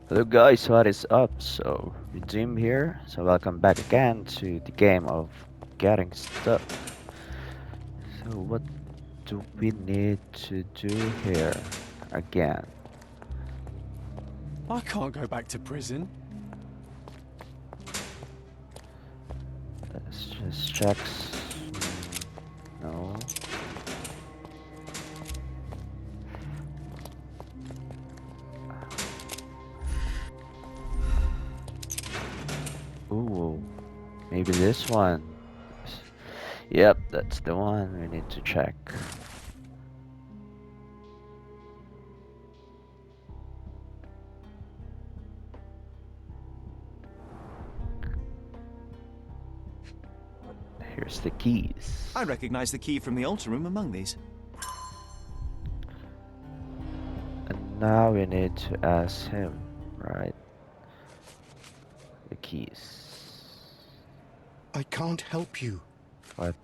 Hello guys, what is up? So, Redeem here. So welcome back again to the game of getting stuff. So what do we need to do here again? I can't go back to prison. Let's just check. No. Ooh, maybe this one. Yep, that's the one we need to check. Here's the keys. I recognize the key from the altar room among these. And now we need to ask him, right? The keys. I can't help you. What?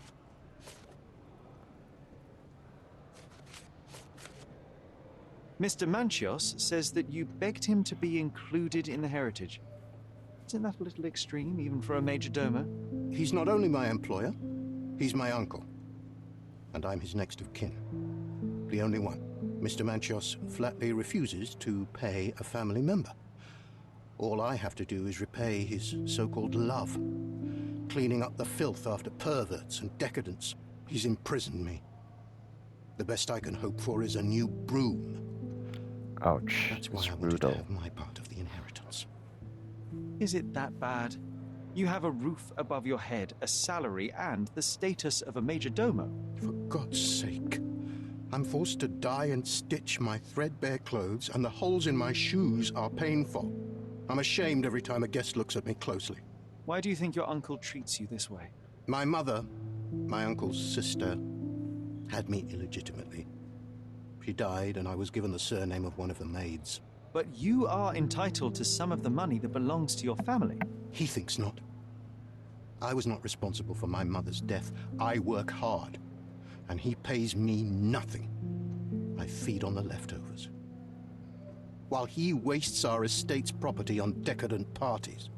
Mr. Manchios says that you begged him to be included in the heritage. Isn't that a little extreme, even for a major domo? He's not only my employer, he's my uncle. And I'm his next of kin. The only one. Mr. Manchios flatly refuses to pay a family member. All I have to do is repay his so-called love. Cleaning up the filth after perverts and decadents. He's imprisoned me. The best I can hope for is a new broom. Ouch. That's why It's I wanted to brutal. have my part of the inheritance. Is it that bad? You have a roof above your head, a salary, and the status of a major domo. For God's sake. I'm forced to dye and stitch my threadbare clothes, and the holes in my shoes are painful. I'm ashamed every time a guest looks at me closely. Why do you think your uncle treats you this way? My mother, my uncle's sister, had me illegitimately. She died, and I was given the surname of one of the maids. But you are entitled to some of the money that belongs to your family. He thinks not. I was not responsible for my mother's death. I work hard, and he pays me nothing. I feed on the leftovers. While he wastes our estate's property on decadent parties,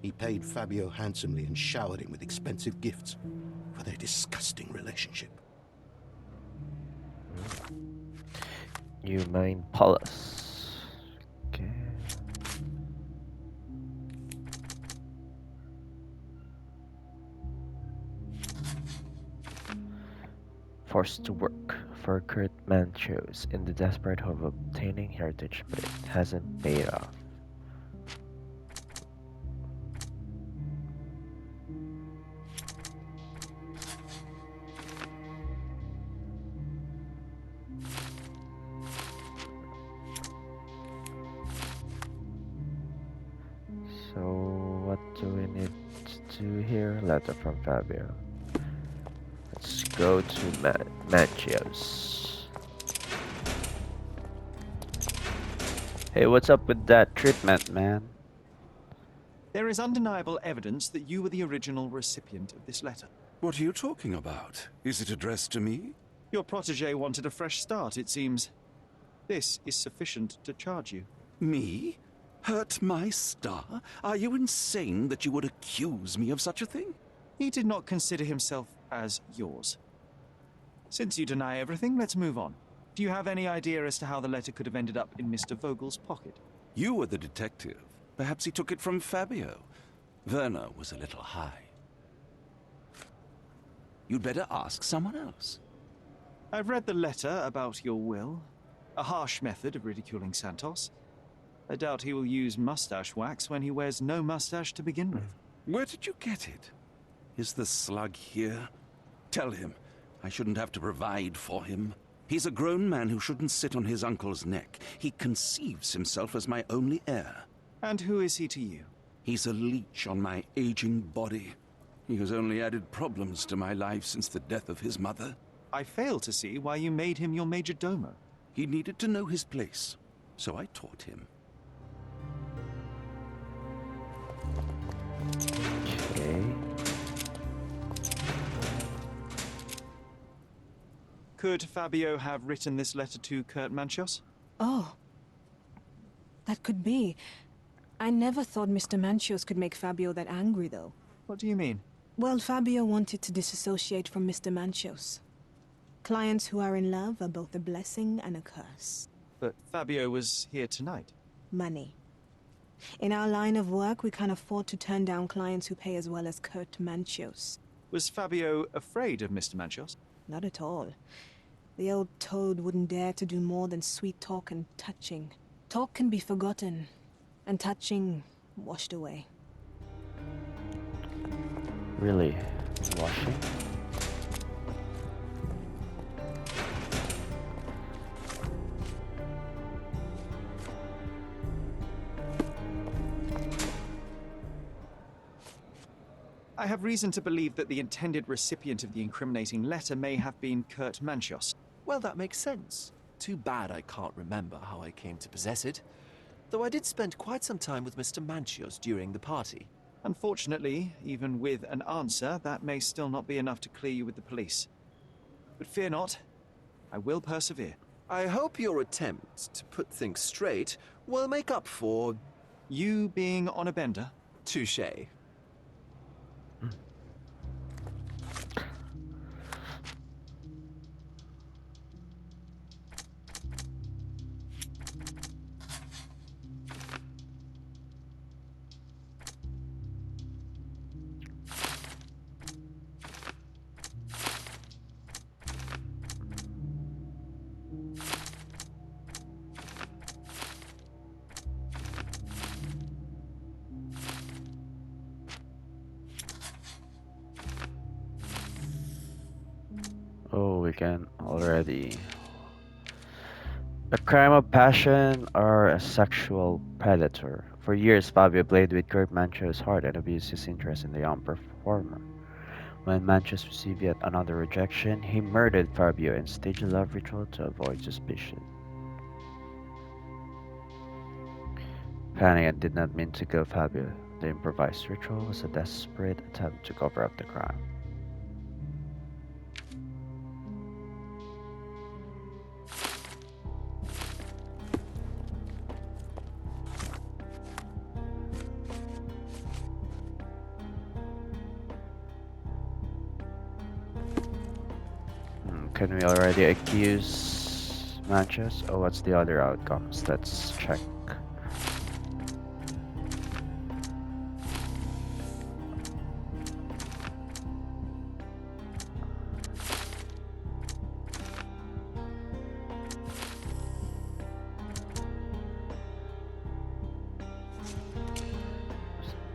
he paid Fabio handsomely and showered him with expensive gifts for their disgusting relationship. You mean Paulus. Okay. Forced to work for Kurt Manchos in the desperate hope of obtaining heritage, but it hasn't paid off. So what do we need to do here? Letter from Fabio. Let's go to Manchios. Hey, what's up with that treatment, man? There is undeniable evidence that you were the original recipient of this letter. What are you talking about? Is it addressed to me? Your protege wanted a fresh start, it seems. This is sufficient to charge you. Me? Hurt my star? Are you insane that you would accuse me of such a thing? He did not consider himself as yours. Since you deny everything, let's move on. Do you have any idea as to how the letter could have ended up in Mr. Vogel's pocket? You were the detective. Perhaps he took it from Fabio. Werner was a little high. You'd better ask someone else. I've read the letter about your will. A harsh method of ridiculing Santos. I doubt he will use mustache wax when he wears no mustache to begin with. Where did you get it? Is the slug here? Tell him I shouldn't have to provide for him. He's a grown man who shouldn't sit on his uncle's neck. He conceives himself as my only heir. And who is he to you? He's a leech on my aging body. He has only added problems to my life since the death of his mother. I fail to see why you made him your major domo. He needed to know his place, so I taught him. Okay. Could Fabio have written this letter to Kurt Manchios? Oh. That could be. I never thought Mr. Manchios could make Fabio that angry, though. What do you mean? Well, Fabio wanted to disassociate from Mr. Manchios. Clients who are in love are both a blessing and a curse. But Fabio was here tonight. Money. In our line of work, we can't afford to turn down clients who pay as well as Kurt Manchios. Was Fabio afraid of Mr. Manchos? Not at all. The old toad wouldn't dare to do more than sweet talk and touching. Talk can be forgotten, and touching washed away. Really? Washing? I have reason to believe that the intended recipient of the incriminating letter may have been Kurt Manchos. Well, that makes sense. Too bad I can't remember how I came to possess it. Though I did spend quite some time with Mr. Manchios during the party. Unfortunately, even with an answer, that may still not be enough to clear you with the police. But fear not, I will persevere. I hope your attempt to put things straight will make up for... You being on a bender? touché. Oh, we can already. A crime of passion or a sexual predator. For years, Fabio played with Kurt Mancho's heart and abused his interest in the young performer. When Manchos received yet another rejection, he murdered Fabio and staged a love ritual to avoid suspicion. Panic did not mean to kill Fabio. The improvised ritual was a desperate attempt to cover up the crime. Can we already accuse Manchos? Oh, what's the other outcomes? Let's check.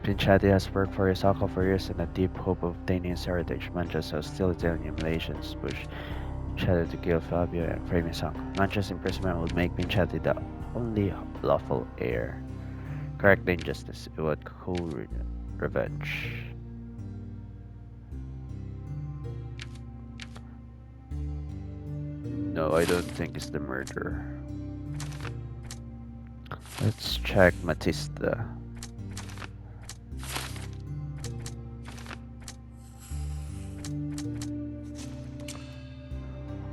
Pinchetti has worked for his uncle for years in a deep hope of obtaining his heritage. Manchos hostility and humiliations pushed Pinchetti to kill Fabio and frame his uncle. Manchos' imprisonment would make Pinchetti the only lawful heir. Correct injustice, it would cool revenge. No, I don't think it's the murderer. Let's check Matista.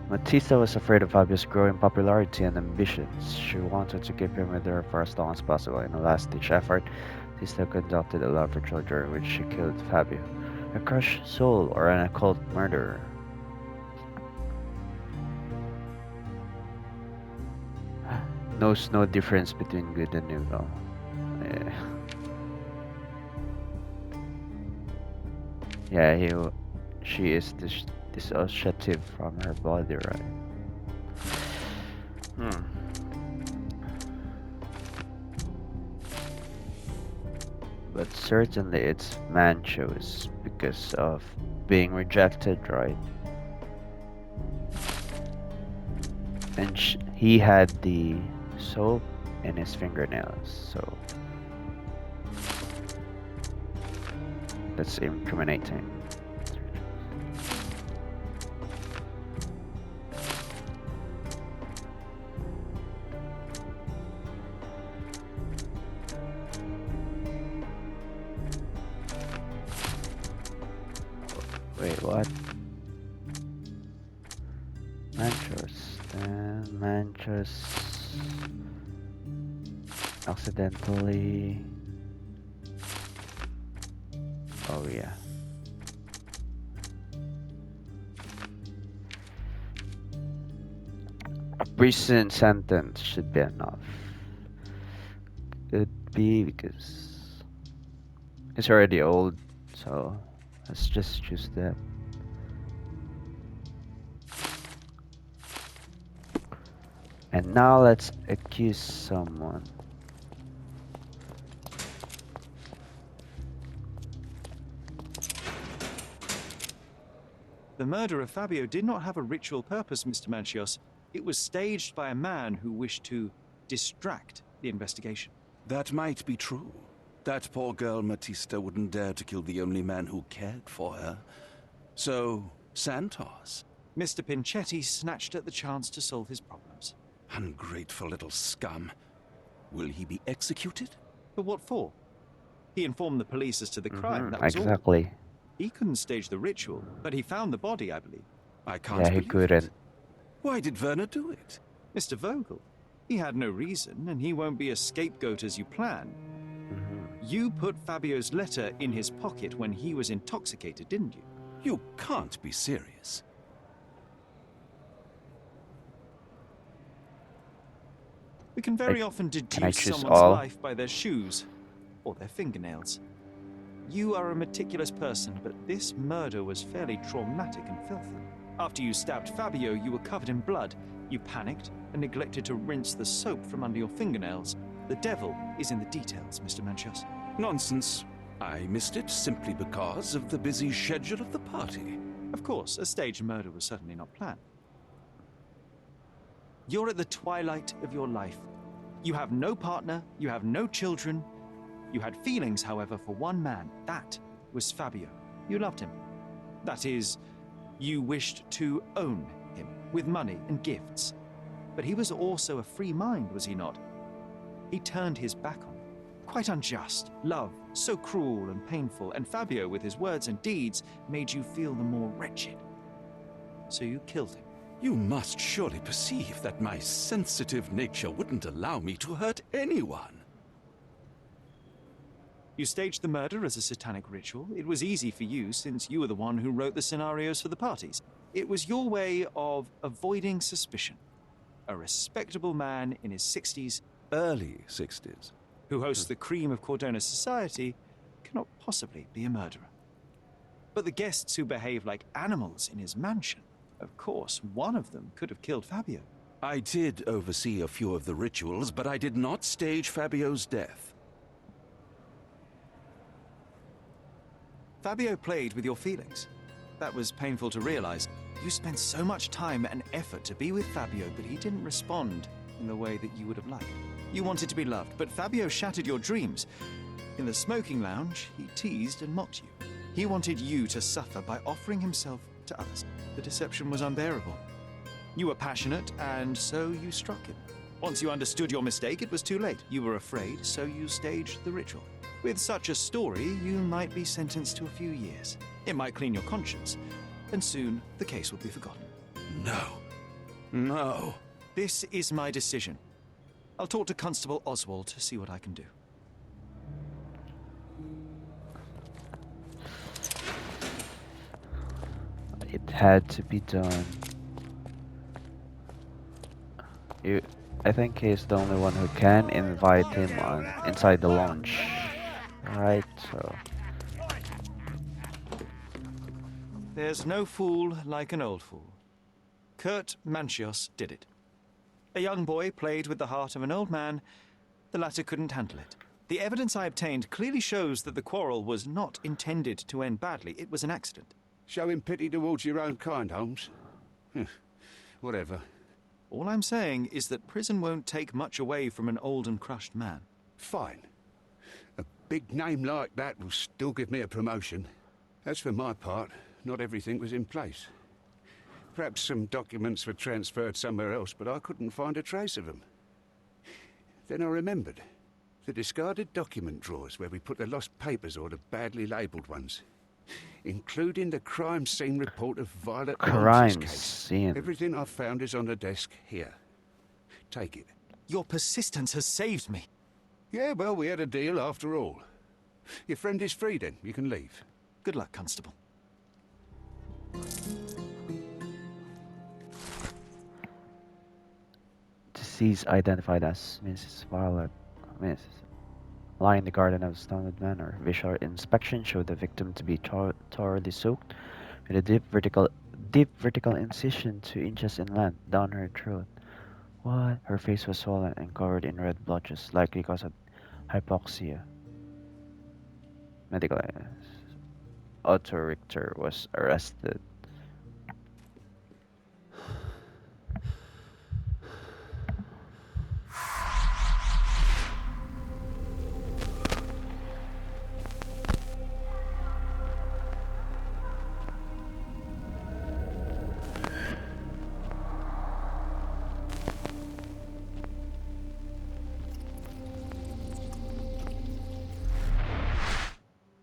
Matista was afraid of Fabio's growing popularity and ambitions. She wanted to keep him with her for as long as possible. In a last-ditch effort, Matista conducted a love ritual during which she killed Fabio. A crushed soul or an occult murderer. Knows no difference between good and evil. Yeah, she is dissociative from her body, right? But certainly it's Manchos because of being rejected, right? And he had the soap in his fingernails, so that's incriminating. Wait, what? Manchos. Manchos. accidentally. Oh yeah. A prison sentence should be enough. Could be because it's already old, so let's just choose that. And now let's accuse someone. The murder of Fabio did not have a ritual purpose, Mr. Manchios. It was staged by a man who wished to distract the investigation. That might be true. That poor girl Matista wouldn't dare to kill the only man who cared for her. So, Santos. Mr. Pinchetti snatched at the chance to solve his problems. Ungrateful little scum. Will he be executed? But what for? He informed the police as to the crime, that was all. Exactly. He couldn't stage the ritual, but he found the body, I believe. I can't Yeah, he believe couldn't. it. Why did Werner do it? Mr. Vogel, he had no reason, and he won't be a scapegoat as you plan. You put Fabio's letter in his pocket when he was intoxicated, didn't you? You can't be serious. We can very Like, often can I deduce choose someone's all? life by their shoes or their fingernails. You are a meticulous person, but this murder was fairly traumatic and filthy. After you stabbed Fabio, you were covered in blood. You panicked and neglected to rinse the soap from under your fingernails. The devil is in the details, Mr. Manchios. Nonsense. I missed it simply because of the busy schedule of the party. Of course, a staged murder was certainly not planned. You're at the twilight of your life. You have no partner, you have no children. You had feelings, however, for one man. That was Fabio. You loved him. That is, you wished to own him with money and gifts. But he was also a free mind, was he not? He turned his back on you. Quite unjust. Love, so cruel and painful, and Fabio, with his words and deeds, made you feel the more wretched. So you killed him. You must surely perceive that my sensitive nature wouldn't allow me to hurt anyone. You staged the murder as a satanic ritual. It was easy for you, since you were the one who wrote the scenarios for the parties. It was your way of avoiding suspicion. A respectable man in his 60s, Early 60s. who hosts the cream of Cordona's society, cannot possibly be a murderer. But the guests who behave like animals in his mansion, of course, one of them could have killed Fabio. I did oversee a few of the rituals, but I did not stage Fabio's death. Fabio played with your feelings. That was painful to realize. You spent so much time and effort to be with Fabio, but he didn't respond in the way that you would have liked. You wanted to be loved, but Fabio shattered your dreams. In the smoking lounge, he teased and mocked you. He wanted you to suffer by offering himself to others. The deception was unbearable. You were passionate, and so you struck him. Once you understood your mistake, it was too late. You were afraid, so you staged the ritual. With such a story, you might be sentenced to a few years. It might clean your conscience, and soon the case will be forgotten. No. No. This is my decision. I'll talk to Constable Oswald to see what I can do. It had to be done. I think he's the only one who can invite him on inside the lounge. Right, so There's no fool like an old fool. Kurt Manchios did it. A young boy played with the heart of an old man. The latter couldn't handle it. The evidence I obtained clearly shows that the quarrel was not intended to end badly. It was an accident. Showing pity towards your own kind, Holmes. Whatever. All I'm saying is that prison won't take much away from an old and crushed man. Fine. A big name like that will still give me a promotion. As for my part, not everything was in place. Perhaps some documents were transferred somewhere else, but I couldn't find a trace of them. Then I remembered. The discarded document drawers where we put the lost papers or the badly labelled ones. Including the crime scene report of Violet Holmes' crime case. scene. Everything I found is on the desk here. Take it. Your persistence has saved me. Yeah, well, we had a deal after all. Your friend is free then. You can leave. Good luck, Constable. Deceased identified as Mrs. Violet. Mrs. Lying in the garden of Stonewood Manor. Visual inspection showed the victim to be thoroughly soaked, with a deep vertical incision 2 inches inland down her throat. What? Her face was swollen and covered in red blotches, likely because of hypoxia. Medical Otto Richter was arrested.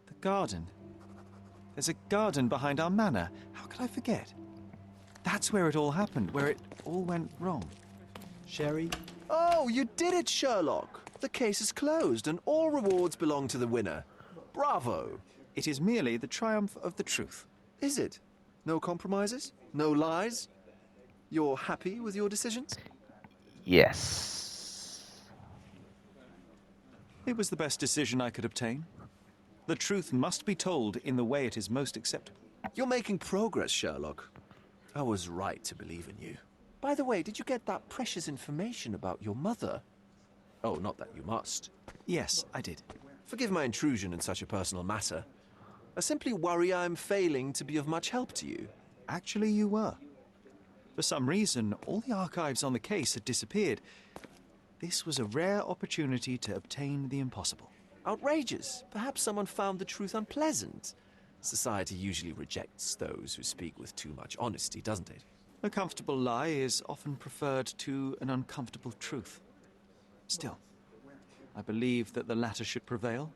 The garden. There's a garden behind our manor. How could I forget? That's where it all happened, where it all went wrong. Sherry? Oh, you did it, Sherlock! The case is closed and all rewards belong to the winner. Bravo! It is merely the triumph of the truth. Is it? No compromises? No lies? You're happy with your decisions? Yes. It was the best decision I could obtain. The truth must be told in the way it is most acceptable. You're making progress, Sherlock. I was right to believe in you. By the way, did you get that precious information about your mother? Oh, not that you must. Yes, I did. Forgive my intrusion in such a personal matter. I simply worry I'm failing to be of much help to you. Actually, you were. For some reason, all the archives on the case had disappeared. This was a rare opportunity to obtain the impossible. Outrageous. Perhaps someone found the truth unpleasant. Society usually rejects those who speak with too much honesty, doesn't it? A comfortable lie is often preferred to an uncomfortable truth. Still, I believe that the latter should prevail,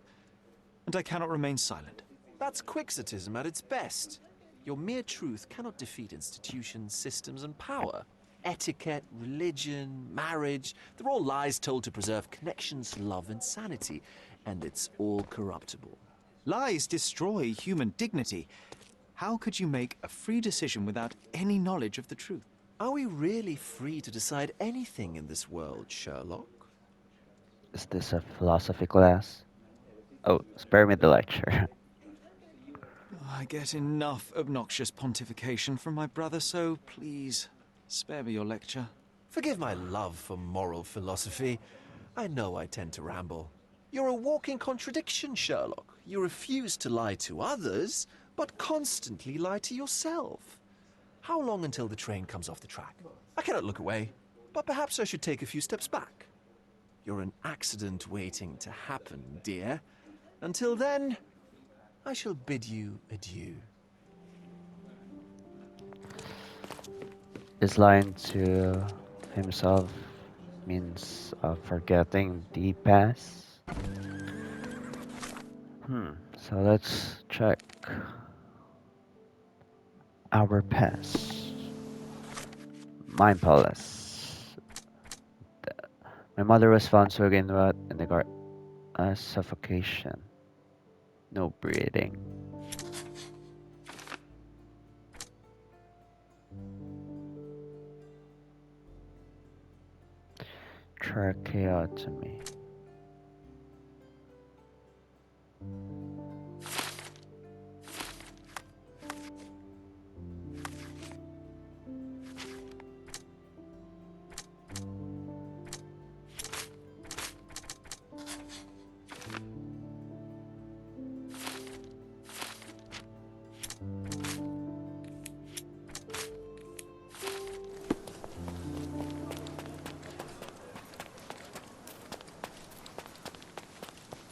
and I cannot remain silent. That's quixotism at its best. Your mere truth cannot defeat institutions, systems, and power. Etiquette, religion, marriage, they're all lies told to preserve connections, love, and sanity. And it's all corruptible. Lies destroy human dignity. How could you make a free decision without any knowledge of the truth? Are we really free to decide anything in this world, Sherlock? Is this a philosophy class? Oh, spare me the lecture. I get enough obnoxious pontification from my brother, so please, spare me your lecture. Forgive my love for moral philosophy. I know I tend to ramble. You're a walking contradiction, Sherlock. You refuse to lie to others, but constantly lie to yourself. How long until the train comes off the track? I cannot look away, but perhaps I should take a few steps back. You're an accident waiting to happen, dear. Until then, I shall bid you adieu. This line to himself means forgetting the past. So let's check our past. Mind palace. My mother was found soaking wet in the garden. Suffocation. No breathing. Tracheotomy.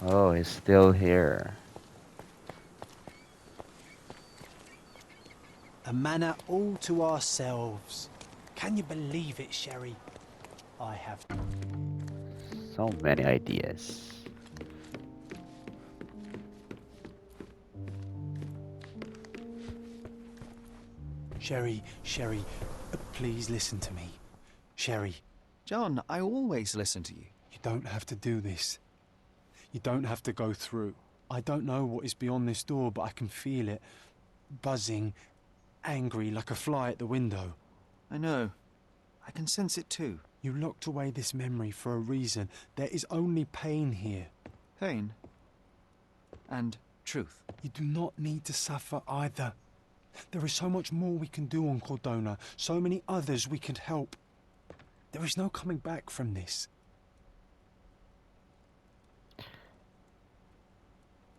Oh, he's still here. A manor all to ourselves. Can you believe it, Sherry? I have. So many ideas. Sherry, please listen to me. Sherry, John, I always listen to you. you don't have to do this. You don't have to go through. I don't know what is beyond this door, but I can feel it. Buzzing, angry, like a fly at the window. I know. I can sense it too. You locked away this memory for a reason. There is only pain here. Pain. And truth. You do not need to suffer either. There is so much more we can do on Cordona, so many others we can help. There is no coming back from this.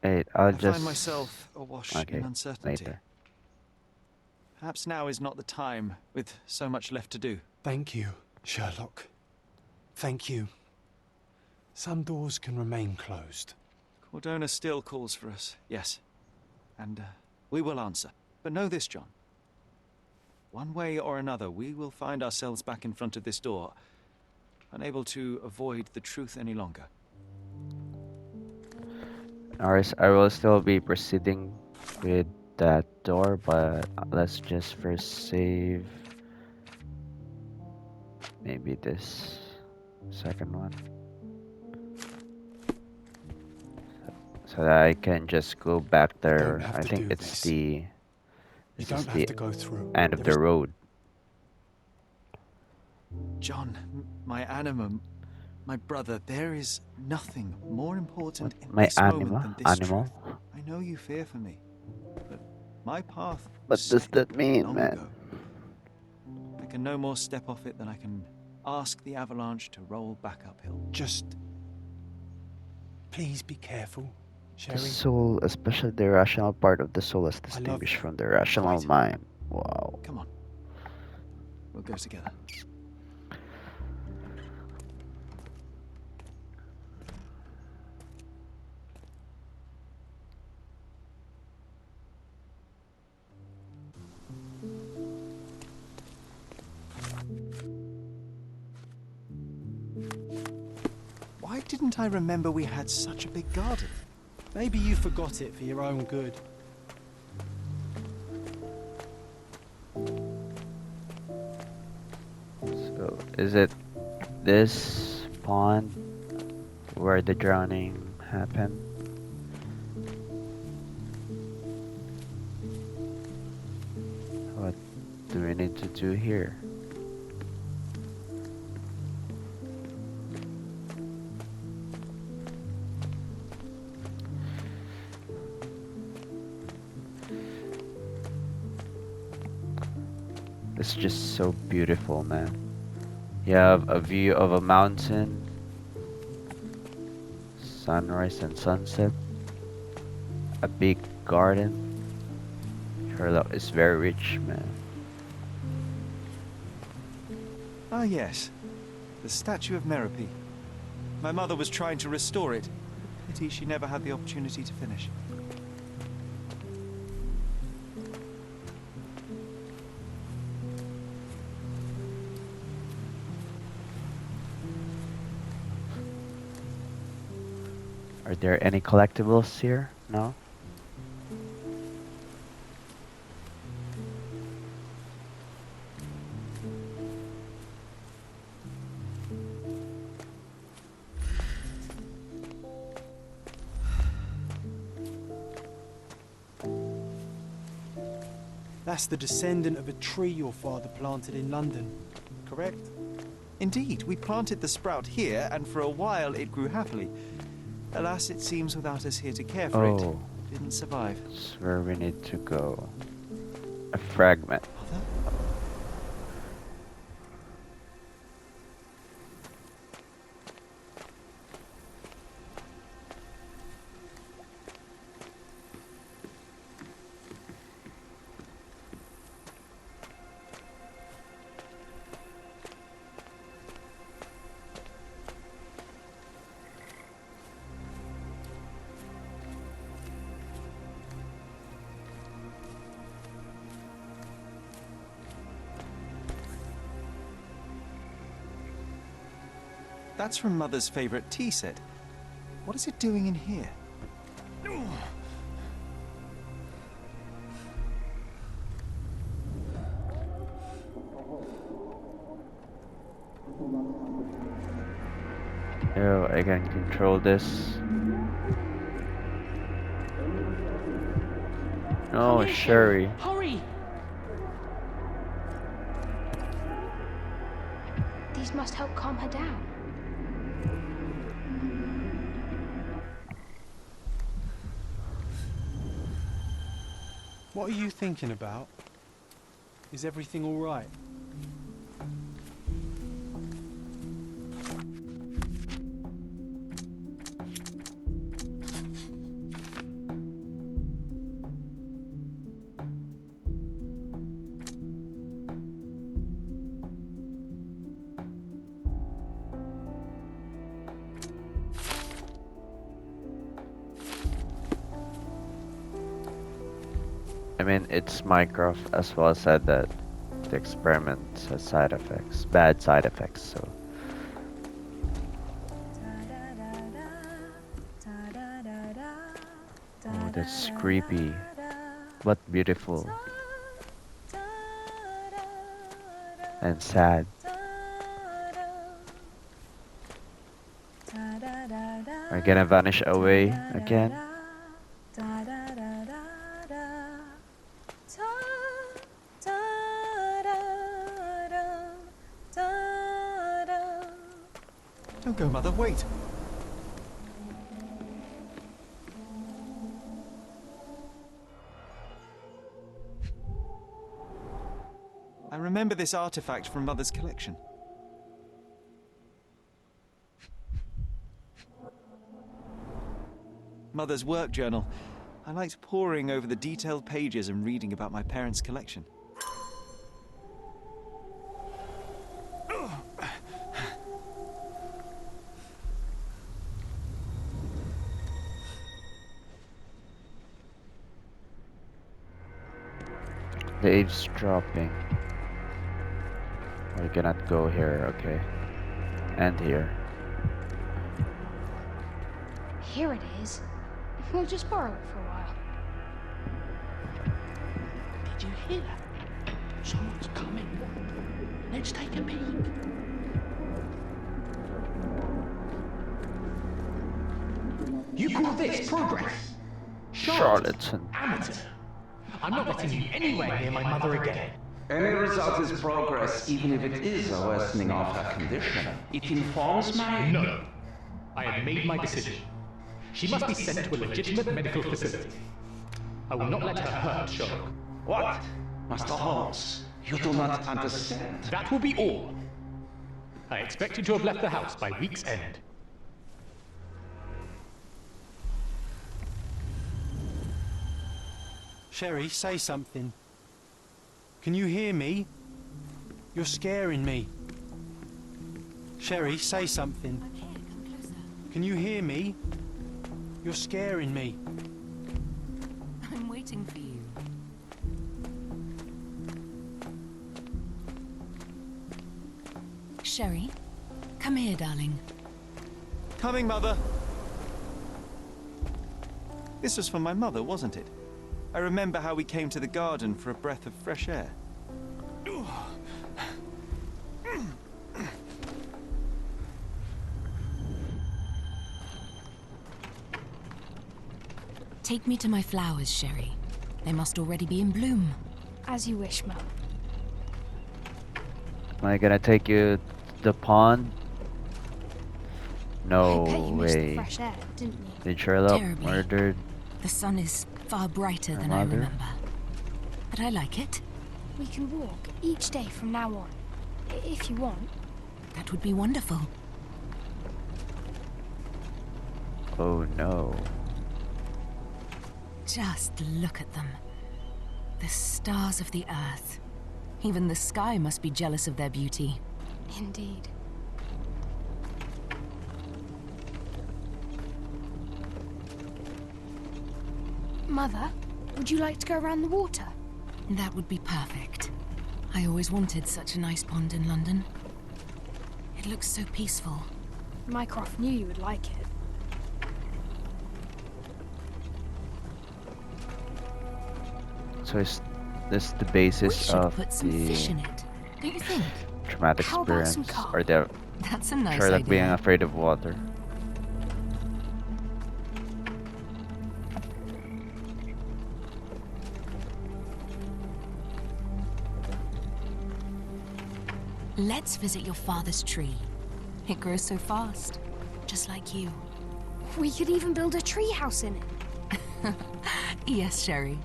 Wait, I'll I just... find myself awash in Okay, uncertainty. later. Perhaps now is not the time, with so much left to do. Thank you, Sherlock. Thank you. Some doors can remain closed. Cordona still calls for us, yes. And we will answer. But know this, John. One way or another, we will find ourselves back in front of this door, unable to avoid the truth any longer. Alright, I will still be proceeding with that door, but let's just first save maybe this second one, so that I can just go back there. I think it's the You this don't is have the to go through. end of the road. John, my anima, my brother, there is nothing more important in My this moment than this animal? truth. I know you fear for me, but my path What was does set that mean, long man? ago. I can no more step off it than I can ask the avalanche to roll back uphill. Just... please be careful, The Sherry. soul, especially the rational part of the soul, is distinguished you. from the rational Quite. mind. Wow. Come on. We'll go together. Why didn't I remember we had such a big garden? Maybe you forgot it for your own good. So, is it this pond where the drowning happened? What do we need to do here? It's just so beautiful, man. You have a view of a mountain, sunrise and sunset, a big garden. Sherlock is very rich, man. Ah, yes. The statue of Merope. My mother was trying to restore it. Pity she never had the opportunity to finish. Are there any collectibles here? No? That's the descendant of a tree your father planted in London, correct? Indeed, we planted the sprout here, and for a while it grew happily. Alas, it seems without us here to care for it, Oh, it didn't survive. that's where we need to go. A fragment. Mother? That's from Mother's favorite tea set. What is it doing in here? Oh, I can control this. No, Come here, Sherry. Hurry! These must help calm her down. What are you thinking about? Is everything all right? I mean, it's Minecraft as well as said that the experiment has side effects, bad side effects, so. Oh, that's creepy, but beautiful and sad. Are you gonna vanish away again? Don't go, Mother, wait. I remember this artifact from Mother's collection. Mother's work journal. I liked poring over the detailed pages and reading about my parents' collection. The eavesdropping. We cannot go here, okay. And here. Here it is. We'll just borrow it for a while. Did you hear that? Someone's coming. Let's take a peek. You call this progress? Charlatan. Amateur. I'm not letting you anywhere near my mother again. Any result is progress, even if it is a worsening of her condition. It informs my... No. I have made my decision. She must be sent to a legitimate medical facility. I will not let her hurt Sherlock. What? Master Holmes, you do not understand. That will be all. I expect you to have left the house by week's end. Sherry, say something. Can you hear me? You're scaring me. Sherry, say something. I'm here, come closer. Can you hear me? You're scaring me. I'm waiting for you. Sherry, come here, darling. Coming, Mother! This was from my mother, wasn't it? I remember how we came to the garden for a breath of fresh air. Take me to my flowers, Sherry. They must already be in bloom. As you wish, Mum. Am I gonna take you to the pond? No I bet you missed the way. fresh air, didn't you? Did Sherlock Terribly. murdered? The sun is far brighter Her than I mother? remember. But I like it. We can walk each day from now on. If you want. That would be wonderful. Oh no. Just look at them. The stars of the earth. Even the sky must be jealous of their beauty. Indeed. Mother, would you like to go around the water? That would be perfect. I always wanted such a nice pond in London. It looks so peaceful. Mycroft knew you would like it. So is this the We basis should of put some the fish in it. Don't you think? traumatic How about some experience? carp? Or the That's a nice Sherlock being idea. afraid of water? Let's visit your father's tree. It grows so fast, just like you. We could even build a tree house in it. Yes, Sherry.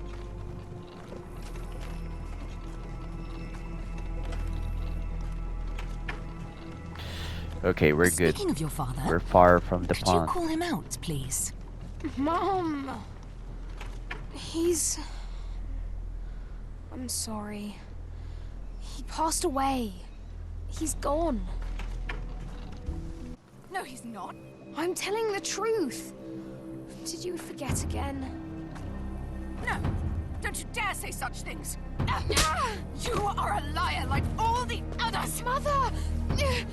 Okay, we're good. Speaking of your father, We're far from the could you pond. call him out, please? Mom! He's... I'm sorry. He passed away. He's gone. No, he's not. I'm telling the truth. Did you forget again? No! Don't you dare say such things! You are a liar like all the others! Mother!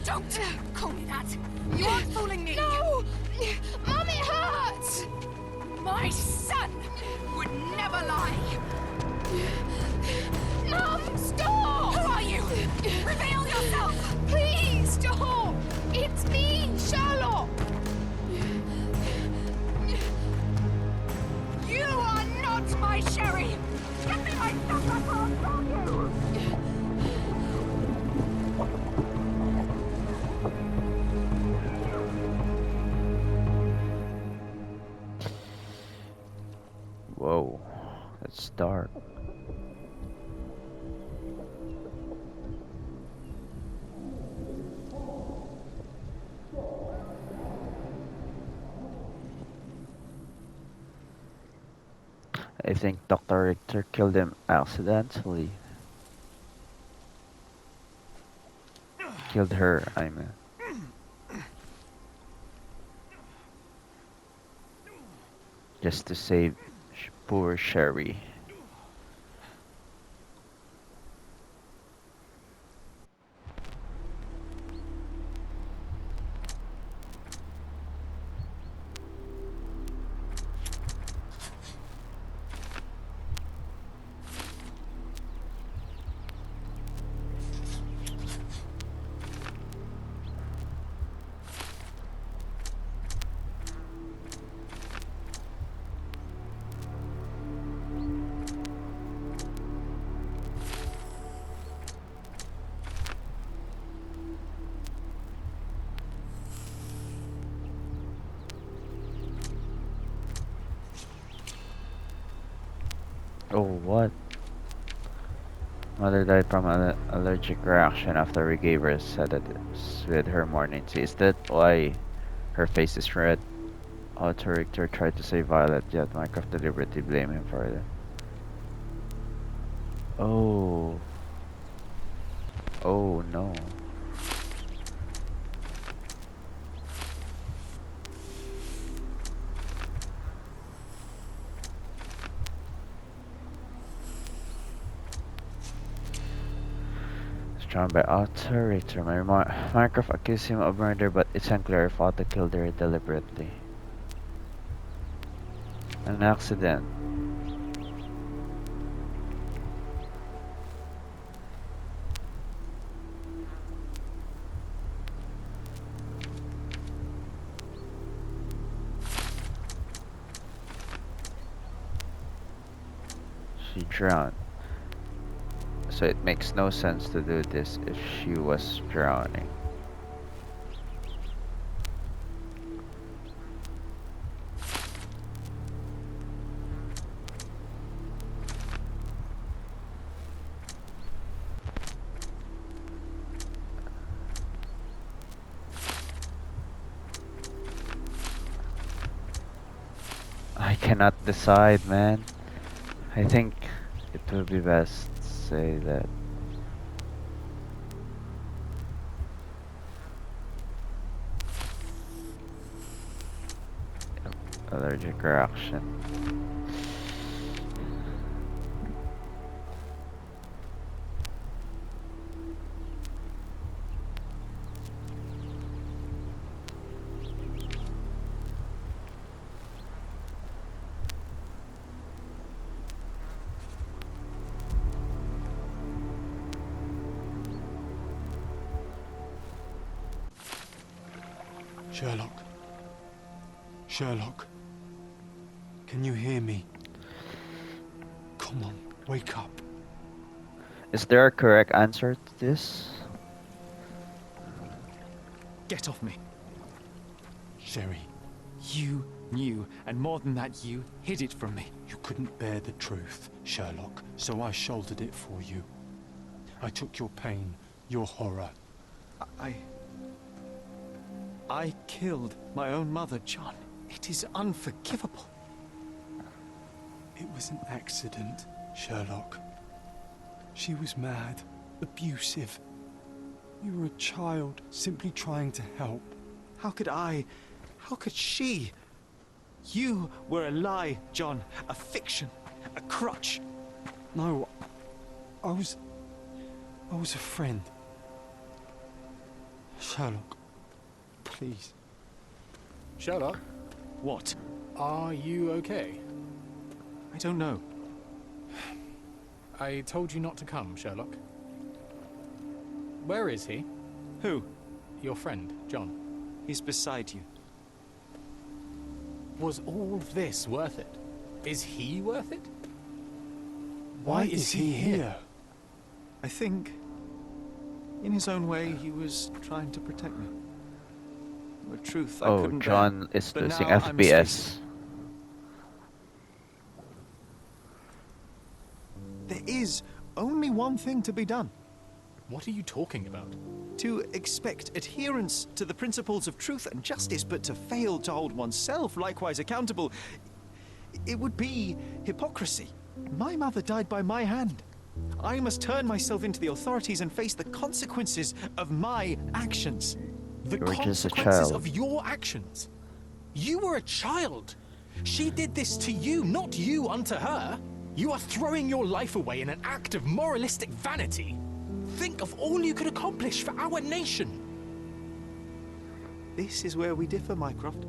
Don't call me that! You aren't fooling me! No! Mom, it hurts! My son would never lie! Mom, stop! Who are you? Reveal yourself! Please, stop! It's me, Sherlock! You are not my Sherry! Give me my stuff back or I'll kill you! Whoa, that's dark. I think Dr. Richter killed him accidentally. Killed her, I mean. Just to save poor Sherry. Oh, what? Mother died from an allergic reaction after we gave her sedatives with her morning tea. Is that why her face is red? Otto Richter tried to save Violet, yet Mycroft deliberately blamed him for it. Oh. Oh no. Drawn by Otto Richter. Mycroft accused him of murder, but it's unclear if Otto killed her deliberately. An accident. She drowned. So it makes no sense to do this if she was drowning. I cannot decide, man. I think it would be best to say that allergic reaction. Sherlock. Sherlock. Can you hear me? Come on, wake up. Is there a correct answer to this? Get off me. Sherry, You knew, and more than that, you hid it from me. you couldn't bear the truth, Sherlock, so I shouldered it for you. I took your pain, your horror. I killed my own mother, John. It is unforgivable. It was an accident, Sherlock. She was mad, abusive. You were a child, simply trying to help. How could I? How could she? You were a lie, John. A fiction. A crutch. No, I was a friend. Sherlock, please. Sherlock, What? are you okay? I don't know. I told you not to come, Sherlock. Where is he? Who? Your friend, John. He's beside you. Was all this worth it? Is he worth it? Why is he here? I think, in his own way, he was trying to protect me. The truth I Oh, couldn't John bear. is But losing now I must face FPS. it. There is only one thing to be done. What are you talking about? To expect adherence to the principles of truth and justice, but to fail to hold oneself likewise accountable, it would be hypocrisy. My mother died by my hand. I must turn myself into the authorities and face the consequences of my actions. The You were just a consequences child. of your actions. You were a child. She did this to you, not you unto her. You are throwing your life away in an act of moralistic vanity. Think of all you could accomplish for our nation. This is where we differ, Mycroft.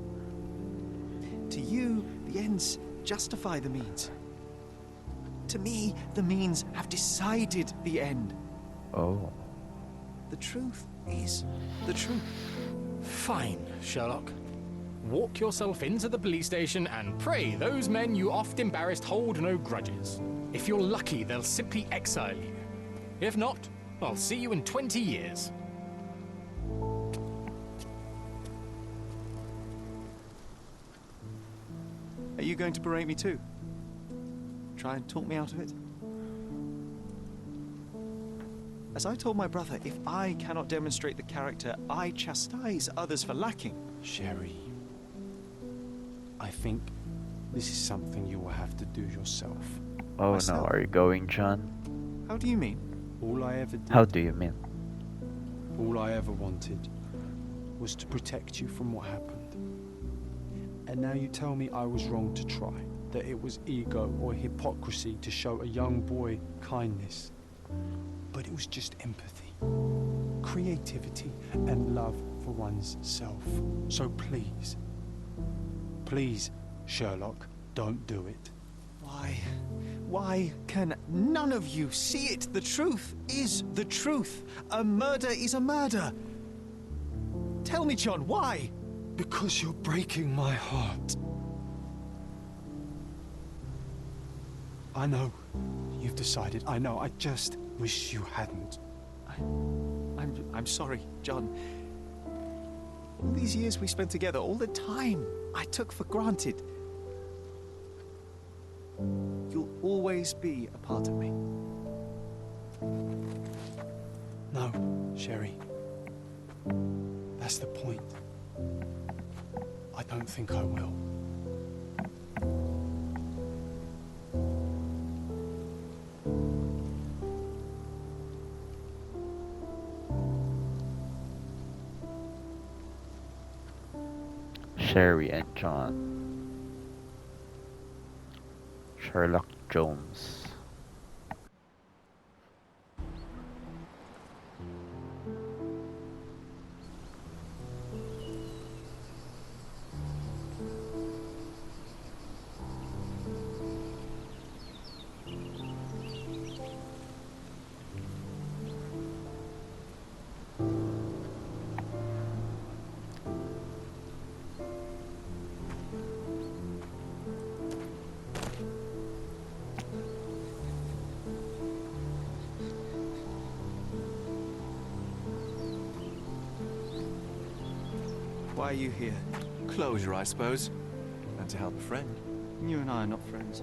To you, the ends justify the means. To me, the means have decided the end. Oh. The truth is the truth. Fine, Sherlock. Walk yourself into the police station and pray those men you oft embarrassed hold no grudges. If you're lucky, they'll simply exile you. If not, I'll see you in 20 years. Are you going to berate me too? Try and talk me out of it? As I told my brother, if I cannot demonstrate the character I chastise others for lacking. Sherry, I think this is something you will have to do yourself. Oh no, Myself? are you going, John? How do you mean? All I ever did, How do you mean? all I ever wanted, was to protect you from what happened. And now you tell me I was wrong to try, that it was ego or hypocrisy to show a young boy kindness. But it was just empathy, creativity, and love for one's self. So please, please, Sherlock, don't do it. Why can none of you see it? The truth is the truth. A murder is a murder. Tell me, John, why? Because you're breaking my heart. I know. You've decided. I know. I just wish you hadn't. I'm sorry, John. All these years we spent together, all the time I took for granted. You'll always be a part of me. No, Sherry. That's the point. I don't think I will. Sherry and John. Sherlock Holmes. Why are you here? Closure, I suppose. And to help a friend. You and I are not friends.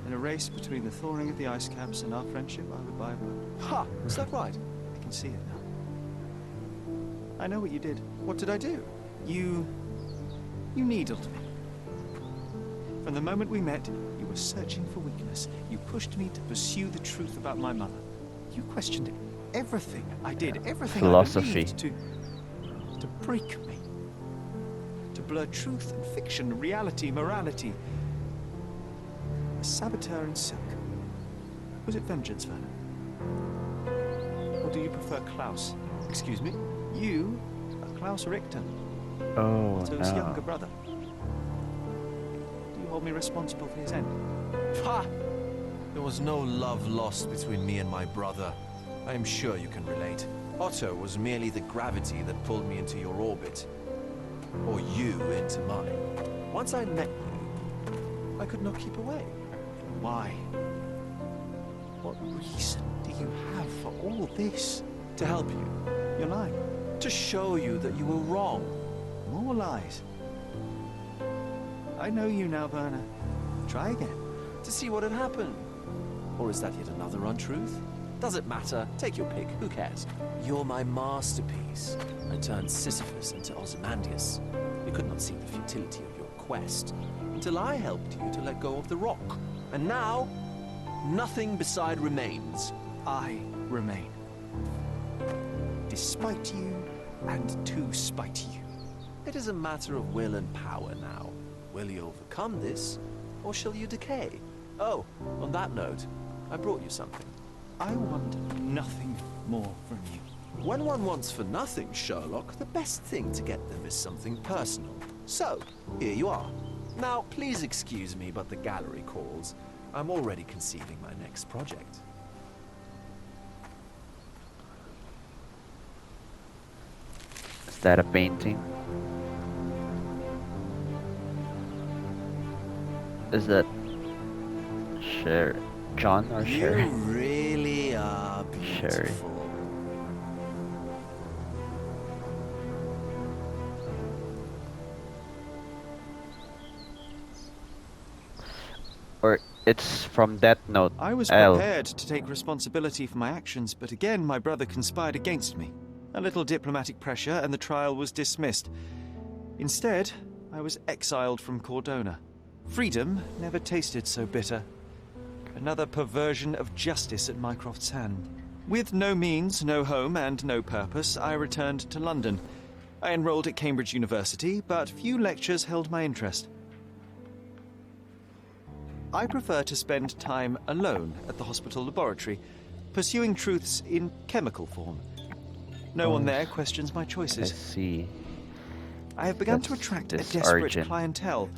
In a race between the thawing of the ice caps and our friendship, I would buy blood. Ha! Is that right? I can see it now. I know what you did. What did I do? You needled me. From the moment we met, you were searching for weakness. You pushed me to pursue the truth about my mother. You questioned everything I did, everything Philosophy. I believed to break me. To blur truth and fiction, reality, morality. A saboteur in silk. Was it vengeance, Werner? Or do you prefer Klaus? Excuse me? You are Klaus Richter, Oh Otto's no. younger brother. Do you hold me responsible for his end? Ha! There was no love lost between me and my brother. I am sure you can relate. Otto was merely the gravity that pulled me into your orbit. Or you into mine. Once I met you, I could not keep away. Why? What reason do you have for all this? To help you. You're lying. To show you that you were wrong. More lies. I know you now, Werner. Try again. To see what had happened. Or is that yet another untruth? Does it matter? Take your pick. Who cares? You're my masterpiece. I turned Sisyphus into Ozymandias. You could not see the futility of your quest until I helped you to let go of the rock. And now, nothing beside remains. I remain. Despite you and to spite you. It is a matter of will and power now. Will you overcome this, or shall you decay? Oh, on that note, I brought you something. I want nothing more from you. When one wants for nothing, Sherlock, the best thing to get them is something personal. So, here you are. Now, please excuse me, but the gallery calls. I'm already conceiving my next project. Is that a painting? Is that John or Sherry? You really are Sherry. beautiful. Or it's from Death Note. I was L. prepared to take responsibility for my actions, but again my brother conspired against me. A little diplomatic pressure and the trial was dismissed. Instead, I was exiled from Cordona. Freedom never tasted so bitter. Another perversion of justice at Mycroft's hand. With no means, no home, and no purpose, I returned to London. I enrolled at Cambridge University, but few lectures held my interest. I prefer to spend time alone at the hospital laboratory, pursuing truths in chemical form. No one there questions my I choices. see. I have begun to That's attract a this desperate origin. clientele.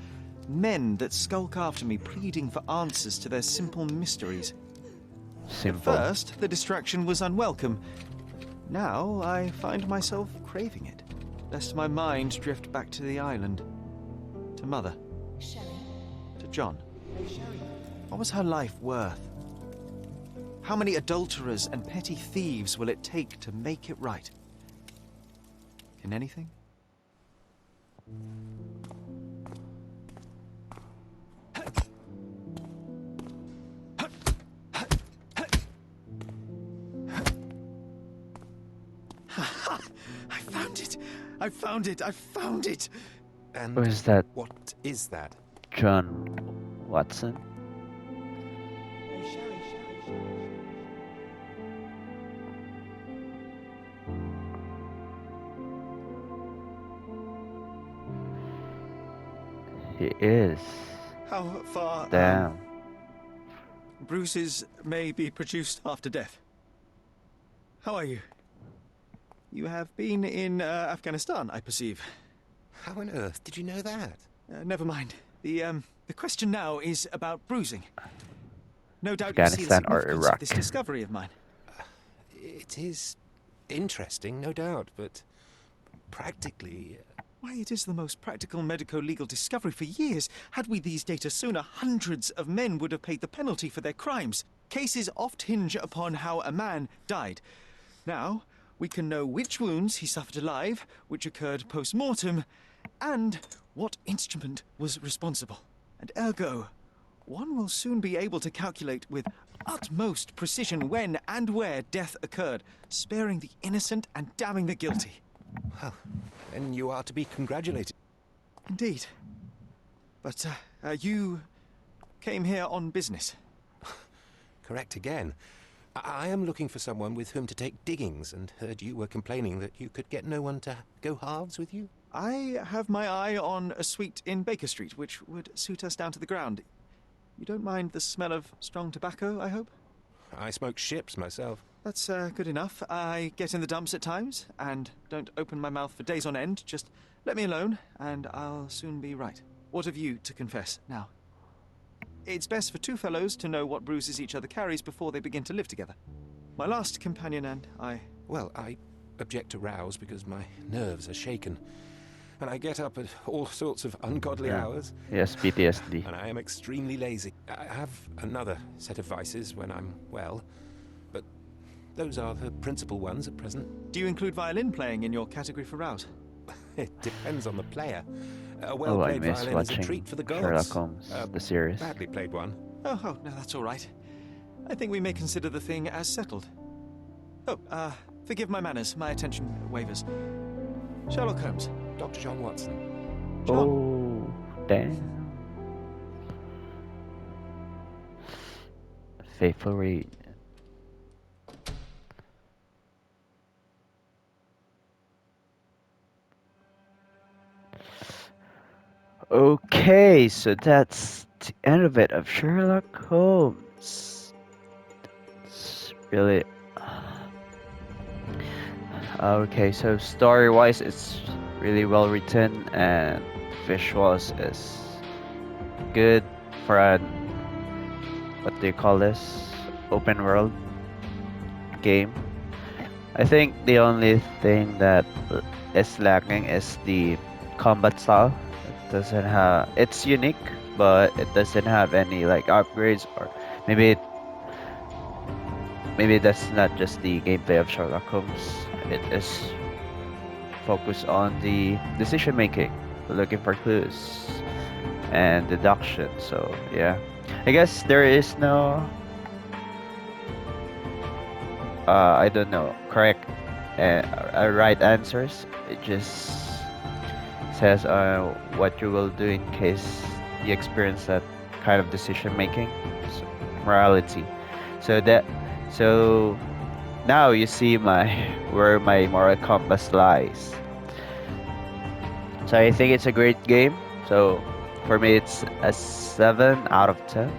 Men that skulk after me, pleading for answers to their simple mysteries. Simple. At first, the distraction was unwelcome. Now, I find myself craving it, lest my mind drift back to the island. To Mother. To John. What was her life worth? How many adulterers and petty thieves will it take to make it right? Can anything? I found it! I found it! I found it! And Who is that? what is that? John Watson? He is. How far? Damn. Bruises may be produced after death. How are you? You have been in Afghanistan, I perceive. How on earth did you know that? Never mind. The question now is about bruising. No doubt you see the Afghanistan or significance of Iraq? this discovery of mine. It is interesting, no doubt, but practically... Why, it is the most practical medico-legal discovery for years. Had we these data sooner, hundreds of men would have paid the penalty for their crimes. Cases oft hinge upon how a man died. Now, We can know which wounds he suffered alive, which occurred post-mortem, and what instrument was responsible. And ergo, one will soon be able to calculate with utmost precision when and where death occurred, sparing the innocent and damning the guilty. Well, then you are to be congratulated. Indeed. But, you came here on business. Correct again. I am looking for someone with whom to take diggings, and heard you were complaining that you could get no one to go halves with you. I have my eye on a suite in Baker Street, which would suit us down to the ground. You don't mind the smell of strong tobacco, I hope? I smoke ships myself. That's good enough. I get in the dumps at times, and don't open my mouth for days on end. Just let me alone, and I'll soon be right. What have you to confess now? It's best for two fellows to know what bruises each other carries before they begin to live together. My last companion and I... Well, I object to rows because my nerves are shaken. And I get up at all sorts of ungodly hours. Yes, PTSD. And I am extremely lazy. I have another set of vices when I'm well, but those are the principal ones at present. Do you include violin playing in your category for rouse? It depends on the player. A I well-played miss violin is a watching treat for the gods. Sherlock Holmes, the series. Badly played one. Oh, no, that's all right. I think we may consider the thing as settled. Oh, forgive my manners. My attention wavers. Sherlock Holmes. Dr. John Watson. Oh, damn. Faithful read. Okay, so that's the end of it of Sherlock Holmes. It's really okay. So story-wise, it's really well written, and visuals is good for an what do you call this? Open world game. I think the only thing that is lacking is the combat style. It doesn't have. It's unique, but it doesn't have any like upgrades, or maybe that's not just the gameplay of Sherlock Holmes. It is focused on the decision making, looking for clues, and deduction. So yeah, I guess there is no I don't know correct right answers. It just says what you will do in case you experience that kind of decision making, so, morality. So now you see where my moral compass lies. So I think it's a great game. So for me, it's a 7 out of 10.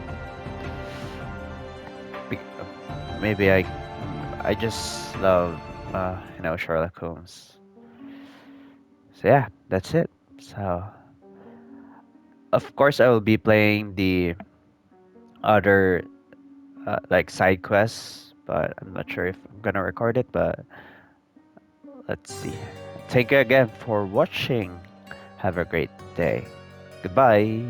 Maybe I just love Sherlock Holmes. So yeah, that's it. So of course I will be playing the other like side quests, but I'm not sure if I'm gonna record it. But let's see. Thank you again for watching. Have a great day. Goodbye.